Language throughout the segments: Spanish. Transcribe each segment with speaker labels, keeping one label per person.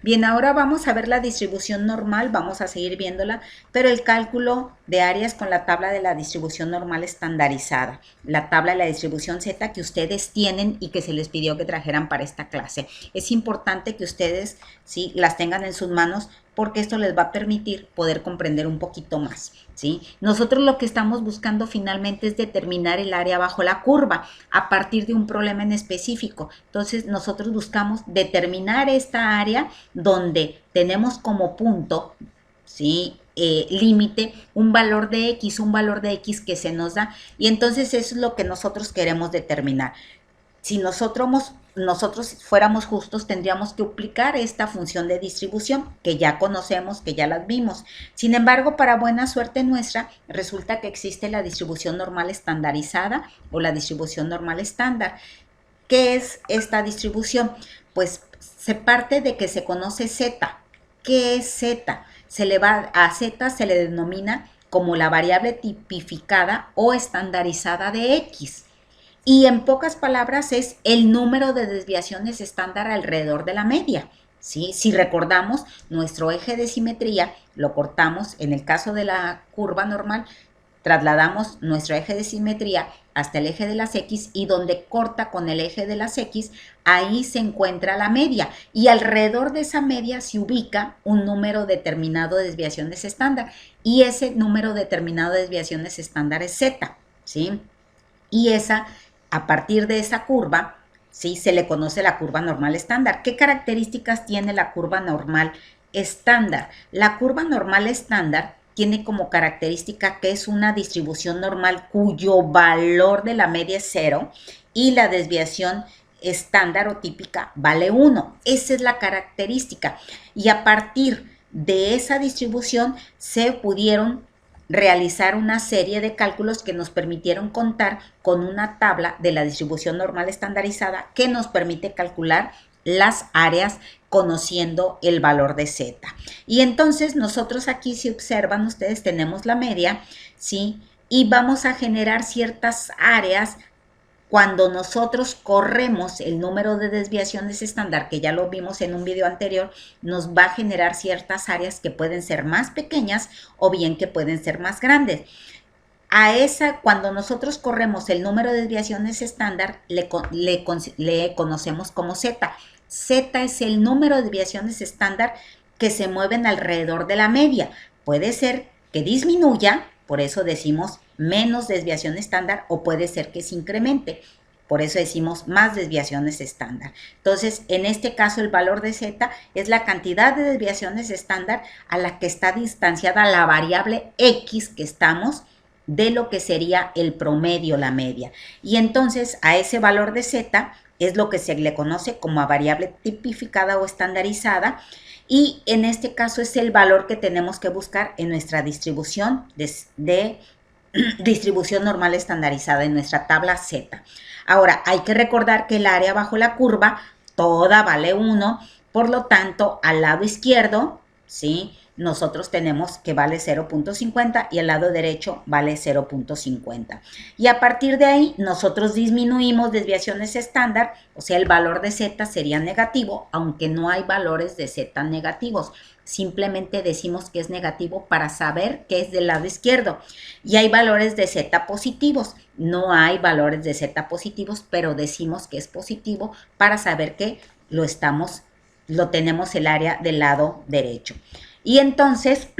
Speaker 1: Bien, ahora vamos a ver la distribución normal, vamos a seguir viéndola, pero el cálculo de áreas con la tabla de la distribución normal estandarizada, la tabla de la distribución Z que ustedes tienen y que se les pidió que trajeran para esta clase. Es importante que ustedes ¿sí? las tengan en sus manos porque esto les va a permitir poder comprender un poquito más, ¿sí? Nosotros lo que estamos buscando finalmente es determinar el área bajo la curva a partir de un problema en específico. Entonces nosotros buscamos determinar esta área donde tenemos como punto, ¿sí? Límite, un valor de X que se nos da, y entonces eso es lo que nosotros queremos determinar. Si nosotros fuéramos justos, tendríamos que aplicar esta función de distribución que ya conocemos, que ya las vimos. Sin embargo, para buena suerte nuestra, resulta que existe la distribución normal estandarizada o la distribución normal estándar. ¿Qué es esta distribución? Pues se parte de que se conoce Z. ¿Qué es Z? A Z se le denomina como la variable tipificada o estandarizada de X. Y en pocas palabras es el número de desviaciones estándar alrededor de la media. ¿Sí? Si recordamos, nuestro eje de simetría lo cortamos, en el caso de la curva normal, trasladamos nuestro eje de simetría hasta el eje de las X y donde corta con el eje de las X, ahí se encuentra la media y alrededor de esa media se ubica un número determinado de desviaciones estándar y ese número determinado de desviaciones estándar es Z, ¿sí? Y a partir de esa curva, ¿sí? Se le conoce la curva normal estándar. ¿Qué características tiene la curva normal estándar? La curva normal estándar tiene como característica que es una distribución normal cuyo valor de la media es 0 y la desviación estándar o típica vale 1. Esa es la característica. Y a partir de esa distribución se pudieron realizar una serie de cálculos que nos permitieron contar con una tabla de la distribución normal estandarizada que nos permite calcular las áreas conociendo el valor de Z. Y entonces nosotros aquí, si observan ustedes, tenemos la media, ¿sí? Y vamos a generar ciertas áreas cuando nosotros corremos el número de desviaciones estándar, que ya lo vimos en un video anterior, nos va a generar ciertas áreas que pueden ser más pequeñas o bien que pueden ser más grandes. Cuando nosotros corremos el número de desviaciones estándar, le conocemos como Z. Z es el número de desviaciones estándar que se mueven alrededor de la media. Puede ser que disminuya, por eso decimos menos desviación estándar, o puede ser que se incremente, por eso decimos más desviaciones estándar. Entonces, en este caso, el valor de Z es la cantidad de desviaciones estándar a la que está distanciada la variable X que estamos de lo que sería el promedio, la media. Y entonces, a ese valor de Z es lo que se le conoce como variable tipificada o estandarizada, y en este caso es el valor que tenemos que buscar en nuestra distribución de distribución normal estandarizada, en nuestra tabla Z. Ahora, hay que recordar que el área bajo la curva toda vale 1, por lo tanto, al lado izquierdo, ¿sí? Nosotros tenemos que vale 0.50 y al lado derecho vale 0.50. Y a partir de ahí, nosotros disminuimos desviaciones estándar, o sea, el valor de Z sería negativo, aunque no hay valores de Z negativos. Simplemente decimos que es negativo para saber que es del lado izquierdo. Y hay valores de Z positivos. No hay valores de Z positivos, pero decimos que es positivo para saber que lo tenemos el área del lado derecho. Y entonces,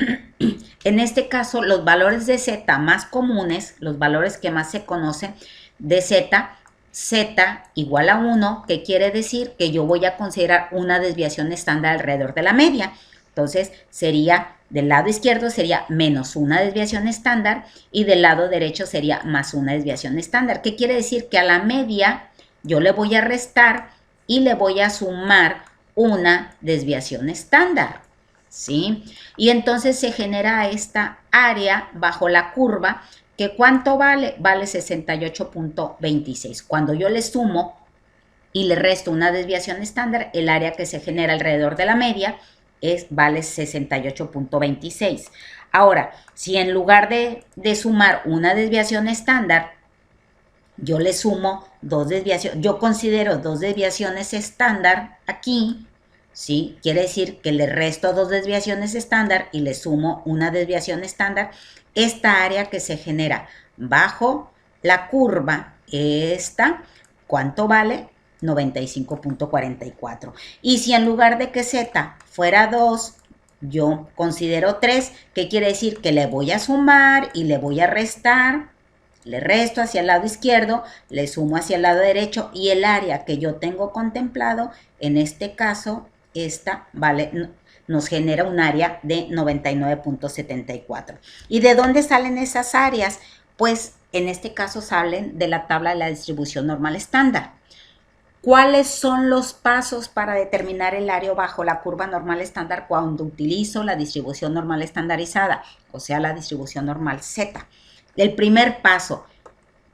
Speaker 1: en este caso, los valores de Z más comunes, los valores que más se conocen de Z, Z igual a 1, que quiere decir que yo voy a considerar una desviación estándar alrededor de la media. Entonces, del lado izquierdo sería menos una desviación estándar y del lado derecho sería más una desviación estándar. ¿Qué quiere decir? Que a la media yo le voy a restar y le voy a sumar una desviación estándar, ¿sí? Y entonces se genera esta área bajo la curva que ¿cuánto vale? Vale 68.26. Cuando yo le sumo y le resto una desviación estándar, el área que se genera alrededor de la media vale 68.26. Ahora, si en lugar de sumar una desviación estándar, yo le sumo dos desviaciones, yo considero dos desviaciones estándar aquí, ¿sí? Quiere decir que le resto dos desviaciones estándar y le sumo una desviación estándar. Esta área que se genera bajo la curva, esta, ¿cuánto vale? 95.44. Y si en lugar de que z fuera 2, yo considero 3, ¿qué quiere decir? Que le voy a sumar y le voy a restar. Le resto hacia el lado izquierdo, le sumo hacia el lado derecho y el área que yo tengo contemplado, en este caso, esta vale, nos genera un área de 99.74. ¿Y de dónde salen esas áreas? Pues en este caso salen de la tabla de la distribución normal estándar. ¿Cuáles son los pasos para determinar el área bajo la curva normal estándar cuando utilizo la distribución normal estandarizada? O sea, la distribución normal Z. El primer paso,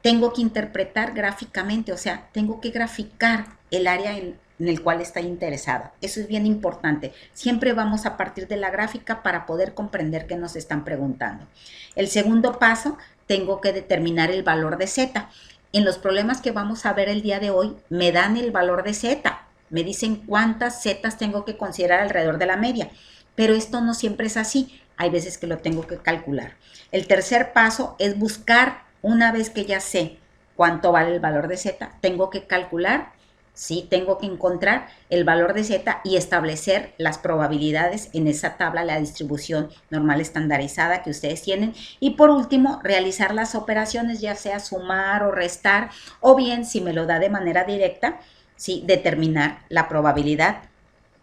Speaker 1: tengo que interpretar gráficamente, o sea, tengo que graficar el área en el cual está interesada. Eso es bien importante. Siempre vamos a partir de la gráfica para poder comprender qué nos están preguntando. El segundo paso, tengo que determinar el valor de Z. En los problemas que vamos a ver el día de hoy, me dan el valor de Z. Me dicen cuántas Zetas tengo que considerar alrededor de la media. Pero esto no siempre es así. Hay veces que lo tengo que calcular. El tercer paso es buscar, una vez que ya sé cuánto vale el valor de Z, tengo que calcular, sí, tengo que encontrar el valor de Z y establecer las probabilidades en esa tabla, la distribución normal estandarizada que ustedes tienen. Y por último, realizar las operaciones, ya sea sumar o restar, o bien, si me lo da de manera directa, sí, determinar la probabilidad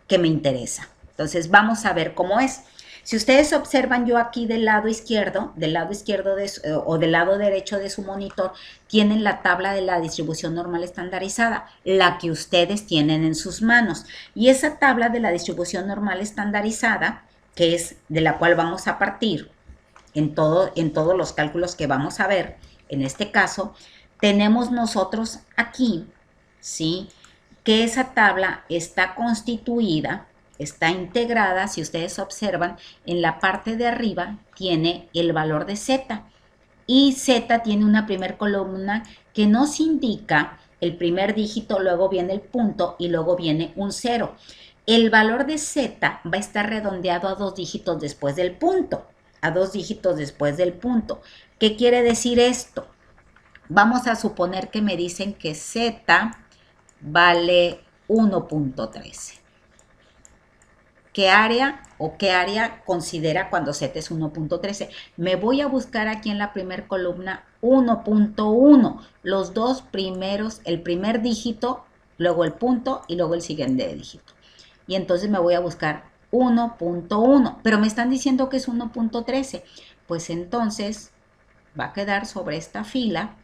Speaker 1: que me interesa. Entonces, vamos a ver cómo es. Si ustedes observan, yo aquí del lado izquierdo o del lado derecho de su monitor, tienen la tabla de la distribución normal estandarizada, la que ustedes tienen en sus manos. Y esa tabla de la distribución normal estandarizada, que es de la cual vamos a partir en todos los cálculos que vamos a ver, en este caso, tenemos nosotros aquí, ¿sí?, que esa tabla está constituida, está integrada, si ustedes observan, en la parte de arriba tiene el valor de Z y Z tiene una primer columna que nos indica el primer dígito, luego viene el punto y luego viene un 0. El valor de Z va a estar redondeado a 2 dígitos después del punto, a 2 dígitos después del punto. ¿Qué quiere decir esto? Vamos a suponer que me dicen que Z vale 1.13. ¿Qué área considera cuando Z es 1.13? Me voy a buscar aquí en la primera columna 1.1, los dos primeros, el primer dígito, luego el punto y luego el siguiente dígito. Y entonces me voy a buscar 1.1, pero me están diciendo que es 1.13. Pues entonces va a quedar sobre esta fila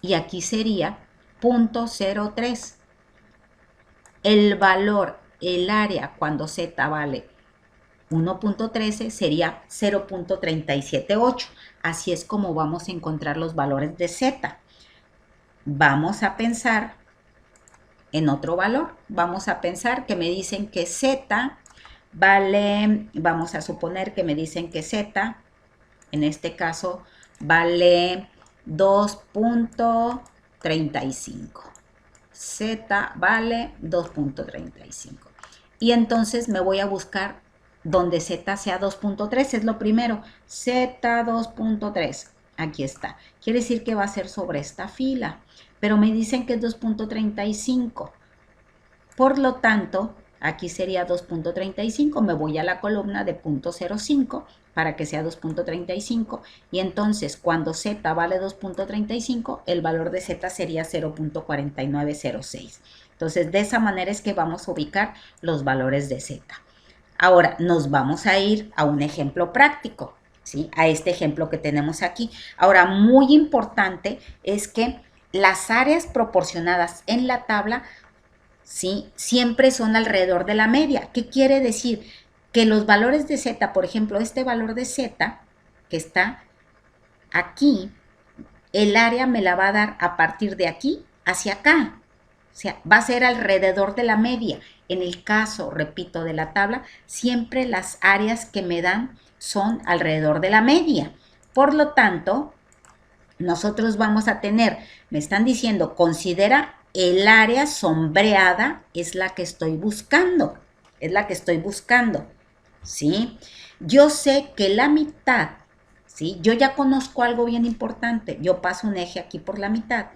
Speaker 1: y aquí sería 0.03. El valor, el área cuando Z vale 1.13 sería 0.378. Así es como vamos a encontrar los valores de Z. Vamos a pensar en otro valor. Vamos a pensar que me dicen que Z vale, vamos a suponer que me dicen que Z, en este caso, vale 2.35. Z vale 2.35. Y entonces me voy a buscar donde Z sea 2.3, es lo primero. Z 2.3, aquí está. Quiere decir que va a ser sobre esta fila, pero me dicen que es 2.35. Por lo tanto, aquí sería 2.35, me voy a la columna de 0.05 para que sea 2.35 y entonces cuando Z vale 2.35, el valor de Z sería 0.4906. Entonces, de esa manera es que vamos a ubicar los valores de Z. Ahora, nos vamos a ir a un ejemplo práctico, ¿sí? A este ejemplo que tenemos aquí. Ahora, muy importante es que las áreas proporcionadas en la tabla, ¿sí?, siempre son alrededor de la media. ¿Qué quiere decir? Que los valores de Z, por ejemplo, este valor de Z que está aquí, el área me la va a dar a partir de aquí hacia acá. O sea, va a ser alrededor de la media. En el caso, repito, de la tabla, siempre las áreas que me dan son alrededor de la media. Por lo tanto, nosotros vamos a tener, me están diciendo, considera el área sombreada, es la que estoy buscando. es la que estoy buscando, ¿sí? Yo sé que la mitad, ¿sí? Yo ya conozco algo bien importante. Yo paso un eje aquí por la mitad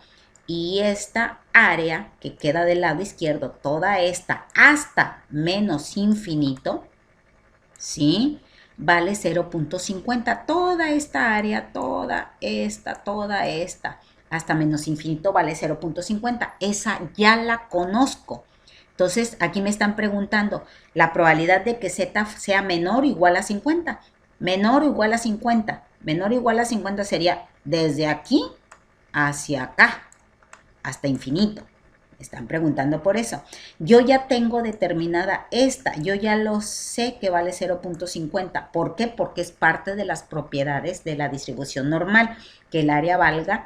Speaker 1: y esta área que queda del lado izquierdo, toda esta hasta menos infinito, ¿sí? Vale 0.50. Toda esta área, toda esta, hasta menos infinito vale 0.50. Esa ya la conozco. Entonces, aquí me están preguntando la probabilidad de que z sea menor o igual a 50. Menor o igual a 50. Menor o igual a 50 sería desde aquí hacia acá, hasta infinito. Me están preguntando por eso. Yo ya tengo determinada esta. Yo ya lo sé que vale 0.50. ¿Por qué? Porque es parte de las propiedades de la distribución normal. Que el área valga,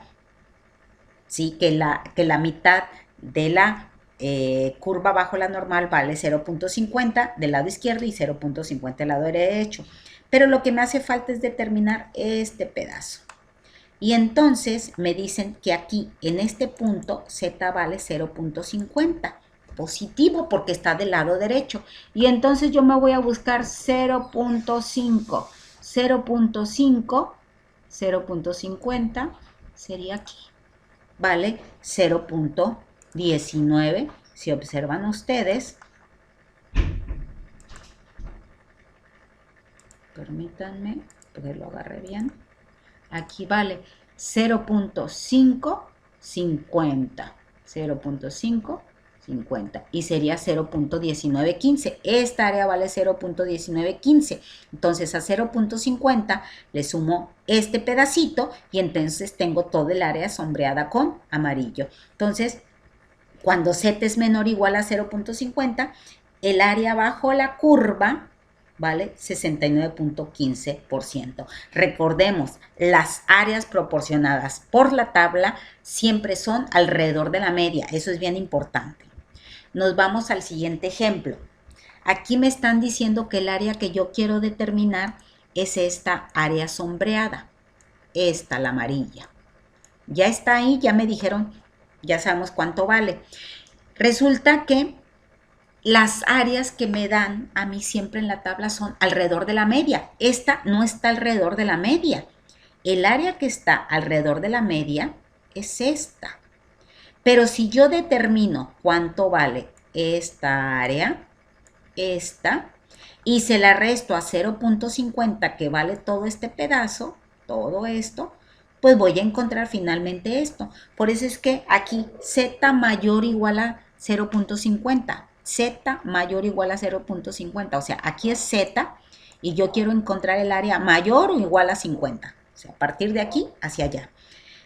Speaker 1: ¿sí? Que la mitad de la curva bajo la normal vale 0.50 del lado izquierdo y 0.50 del lado derecho. Pero lo que me hace falta es determinar este pedazo. Y entonces me dicen que aquí en este punto z vale 0.50. Positivo porque está del lado derecho. Y entonces yo me voy a buscar 0.5. 0.50 sería aquí. Vale 0.19. Si observan ustedes, permítanme que lo agarre bien. Aquí vale 0.550. 0.550 y sería 0.1915. Esta área vale 0.1915. Entonces a 0.50 le sumo este pedacito y entonces tengo todo el área sombreada con amarillo. Entonces, cuando z es menor o igual a 0.50, el área bajo la curva vale 69.15%. Recordemos, las áreas proporcionadas por la tabla siempre son alrededor de la media. Eso es bien importante. Nos vamos al siguiente ejemplo. Aquí me están diciendo que el área que yo quiero determinar es esta área sombreada. Esta, la amarilla. Ya está ahí, ya me dijeron, ya sabemos cuánto vale. Resulta que las áreas que me dan a mí siempre en la tabla son alrededor de la media. Esta no está alrededor de la media. El área que está alrededor de la media es esta. Pero si yo determino cuánto vale esta área, esta, y se la resto a 0.50 que vale todo este pedazo, todo esto, pues voy a encontrar finalmente esto. Por eso es que aquí z mayor o igual a 0.50. Z mayor o igual a 0.50. O sea, aquí es z y yo quiero encontrar el área mayor o igual a 50. O sea, a partir de aquí hacia allá.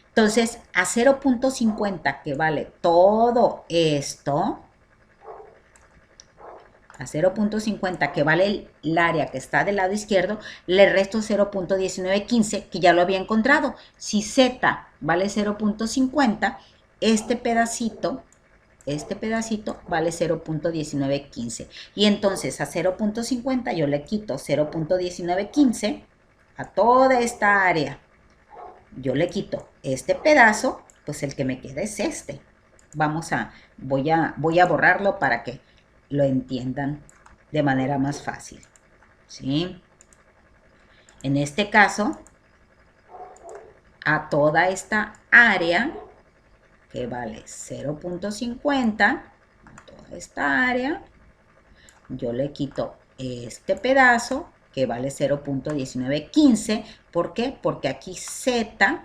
Speaker 1: Entonces, a 0.50 que vale todo esto, a 0.50 que vale el área que está del lado izquierdo, le resto 0.1915 que ya lo había encontrado. Si z vale 0.50, este pedacito vale 0.1915. Y entonces a 0.50 yo le quito 0.1915 a toda esta área. Yo le quito este pedazo, pues el que me queda es este. Voy a borrarlo para que lo entiendan de manera más fácil, ¿sí? En este caso, a toda esta área, que vale 0.50, a toda esta área, yo le quito este pedazo, que vale 0.1915. ¿Por qué? Porque aquí z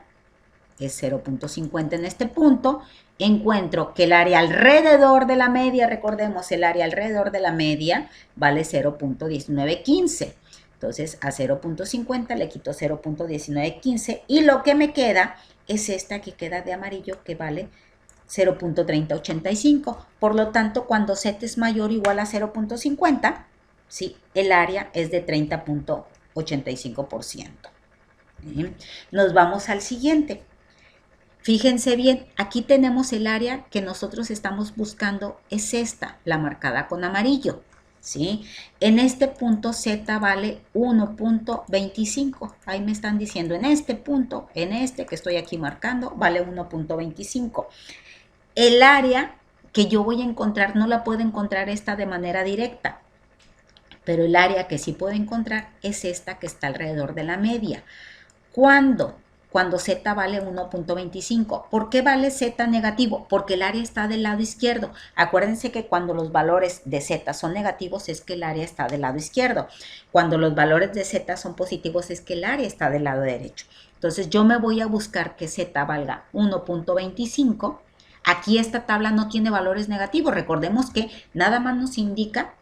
Speaker 1: es 0.50 en este punto. Encuentro que el área alrededor de la media, recordemos, el área alrededor de la media vale 0.1915. Entonces a 0.50 le quito 0.1915 y lo que me queda es esta que queda de amarillo que vale 0.3085. Por lo tanto, cuando z es mayor o igual a 0.50, ¿sí? El área es de 30.85%. Nos vamos al siguiente. Fíjense bien, aquí tenemos el área que nosotros estamos buscando, es esta, la marcada con amarillo, ¿sí? En este punto z vale 1.25, ahí me están diciendo, en este punto, en este que estoy aquí marcando, vale 1.25. El área que yo voy a encontrar, no la puedo encontrar esta de manera directa, Pero el área que sí puedo encontrar es esta que está alrededor de la media. ¿Cuándo? Cuando z vale 1.25. ¿Por qué vale z negativo? Porque el área está del lado izquierdo. Acuérdense que cuando los valores de z son negativos es que el área está del lado izquierdo. Cuando los valores de z son positivos es que el área está del lado derecho. Entonces yo me voy a buscar que z valga 1.25. Aquí esta tabla no tiene valores negativos. Recordemos que nada más nos indica,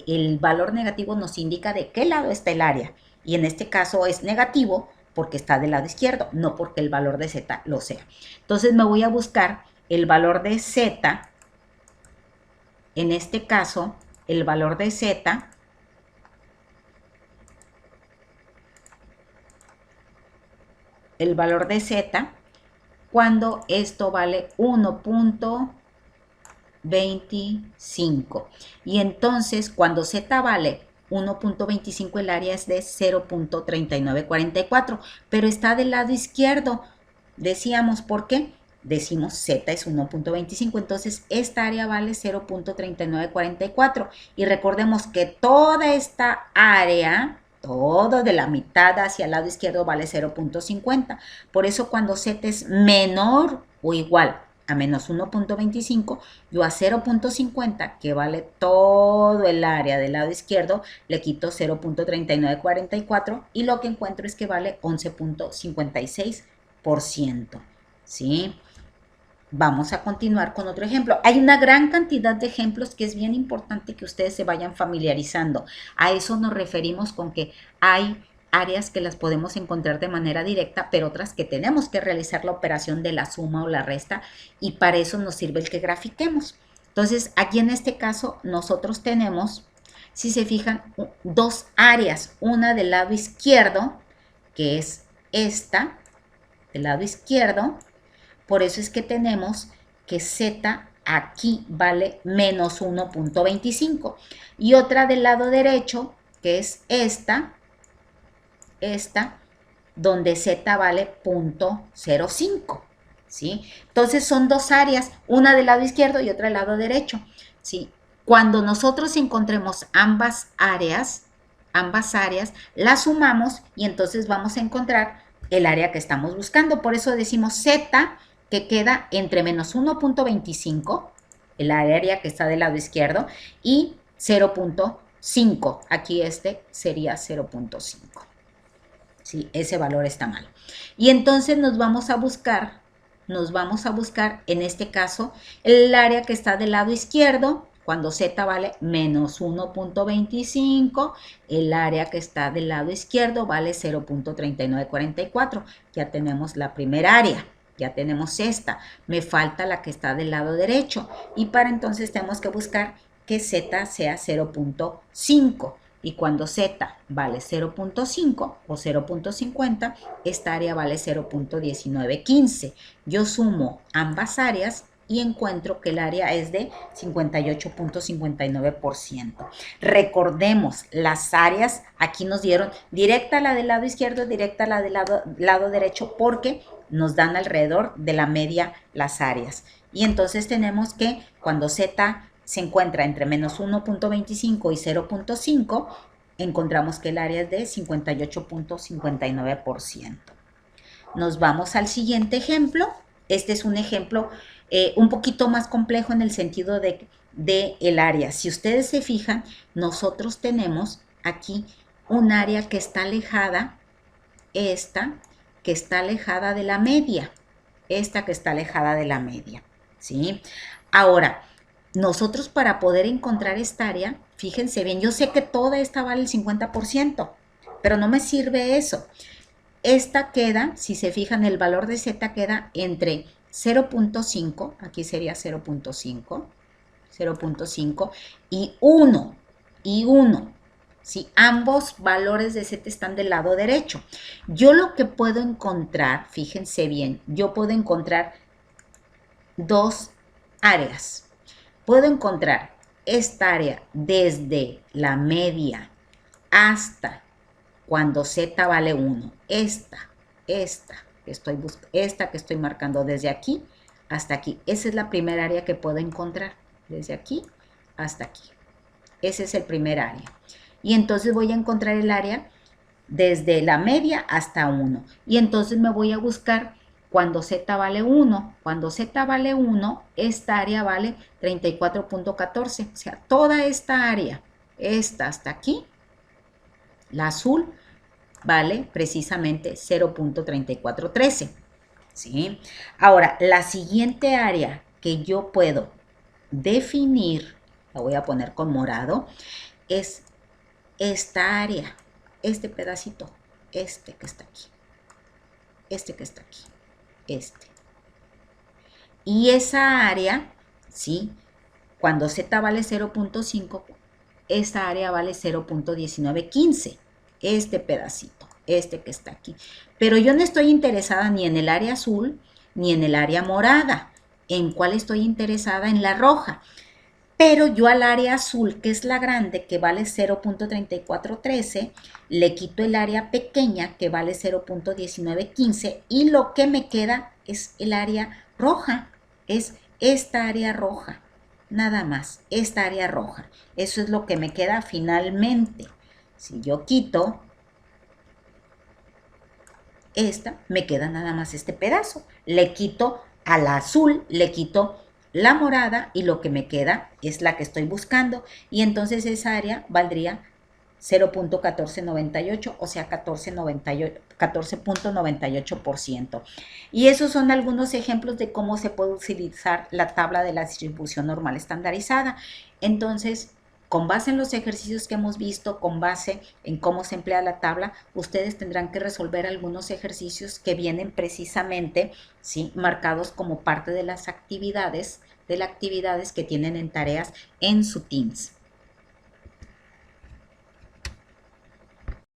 Speaker 1: el valor negativo nos indica de qué lado está el área. Y en este caso es negativo porque está del lado izquierdo, no porque el valor de z lo sea. Entonces me voy a buscar el valor de z. En este caso, el valor de z cuando esto vale 1.25. Y entonces cuando z vale 1.25, el área es de 0.3944, pero está del lado izquierdo. Decíamos, ¿por qué? Decimos z es 1.25, entonces esta área vale 0.3944. Y recordemos que toda esta área, todo de la mitad hacia el lado izquierdo vale 0.50. Por eso cuando z es menor o igual a menos 1.25, yo a 0.50, que vale todo el área del lado izquierdo, le quito 0.3944 y lo que encuentro es que vale 11.56%. ¿Sí? Vamos a continuar con otro ejemplo. Hay una gran cantidad de ejemplos que es bien importante que ustedes se vayan familiarizando. A eso nos referimos con que hay áreas que las podemos encontrar de manera directa, pero otras que tenemos que realizar la operación de la suma o la resta, y para eso nos sirve el que grafiquemos. Entonces, aquí en este caso nosotros tenemos, si se fijan, dos áreas. Una del lado izquierdo, que es esta, del lado izquierdo. Por eso es que tenemos que z aquí vale menos 1.25. Y otra del lado derecho, que es esta, donde z vale 0.05. ¿Sí? Entonces son dos áreas, una del lado izquierdo y otra del lado derecho. ¿Sí? Cuando nosotros encontremos ambas áreas, las sumamos y entonces vamos a encontrar el área que estamos buscando. Por eso decimos z, que queda entre menos 1.25, el área que está del lado izquierdo, y 0.5. Aquí este sería 0.5. ¿Sí? Ese valor está mal. Y entonces nos vamos a buscar en este caso el área que está del lado izquierdo. Cuando z vale menos 1.25, el área que está del lado izquierdo vale 0.3944. Ya tenemos la primera área, ya tenemos esta. Me falta la que está del lado derecho. Y para entonces tenemos que buscar que z sea 0.5. Y cuando z vale 0.5 o 0.50, esta área vale 0.1915. Yo sumo ambas áreas y encuentro que el área es de 58.59%. Recordemos, las áreas aquí nos dieron directa a la del lado izquierdo, directa a la del lado derecho, porque nos dan alrededor de la media las áreas. Y entonces tenemos que cuando z se encuentra entre menos 1.25 y 0.5, encontramos que el área es de 58.59%. Nos vamos al siguiente ejemplo. Este es un ejemplo un poquito más complejo en el sentido de el área. Si ustedes se fijan, nosotros tenemos aquí un área que está alejada, esta que está alejada de la media, esta que está alejada de la media, ¿sí? Ahora, nosotros para poder encontrar esta área, fíjense bien, yo sé que toda esta vale el 50%, pero no me sirve eso. Esta queda, si se fijan, el valor de z queda entre 0.5, aquí sería 0.5 y 1, ¿sí? Ambos valores de z están del lado derecho. Yo lo que puedo encontrar, fíjense bien, yo puedo encontrar dos áreas. Puedo encontrar esta área desde la media hasta cuando z vale 1. Esta que estoy marcando desde aquí hasta aquí. Esa es la primera área que puedo encontrar. Desde aquí hasta aquí. Ese es el primer área. y entonces voy a encontrar el área desde la media hasta 1. Y entonces me voy a buscar cuando z vale 1. Cuando z vale 1, esta área vale 34.14. O sea, toda esta área, esta hasta aquí, la azul, vale precisamente 0.3413. ¿Sí? Ahora, la siguiente área que yo puedo definir, la voy a poner con morado, es esta área, este pedacito, este que está aquí, este que está aquí, este. Y esa área, ¿sí? Cuando z vale 0.5, esta área vale 0.1915, este pedacito, este que está aquí. Pero yo no estoy interesada ni en el área azul ni en el área morada. ¿En cuál estoy interesada? En la roja. Pero yo al área azul, que es la grande, que vale 0.3413, le quito el área pequeña, que vale 0.1915, y lo que me queda es el área roja, es esta área roja, nada más, esta área roja. Eso es lo que me queda finalmente. Si yo quito esta, me queda nada más este pedazo. Le quito al azul, le quito la morada y lo que me queda es la que estoy buscando. Y entonces esa área valdría 0.1498, o sea, 14.98%. Y esos son algunos ejemplos de cómo se puede utilizar la tabla de la distribución normal estandarizada. Entonces, con base en los ejercicios que hemos visto, con base en cómo se emplea la tabla, ustedes tendrán que resolver algunos ejercicios que vienen precisamente, ¿sí?, marcados como parte de las actividades que tienen en tareas en su Teams.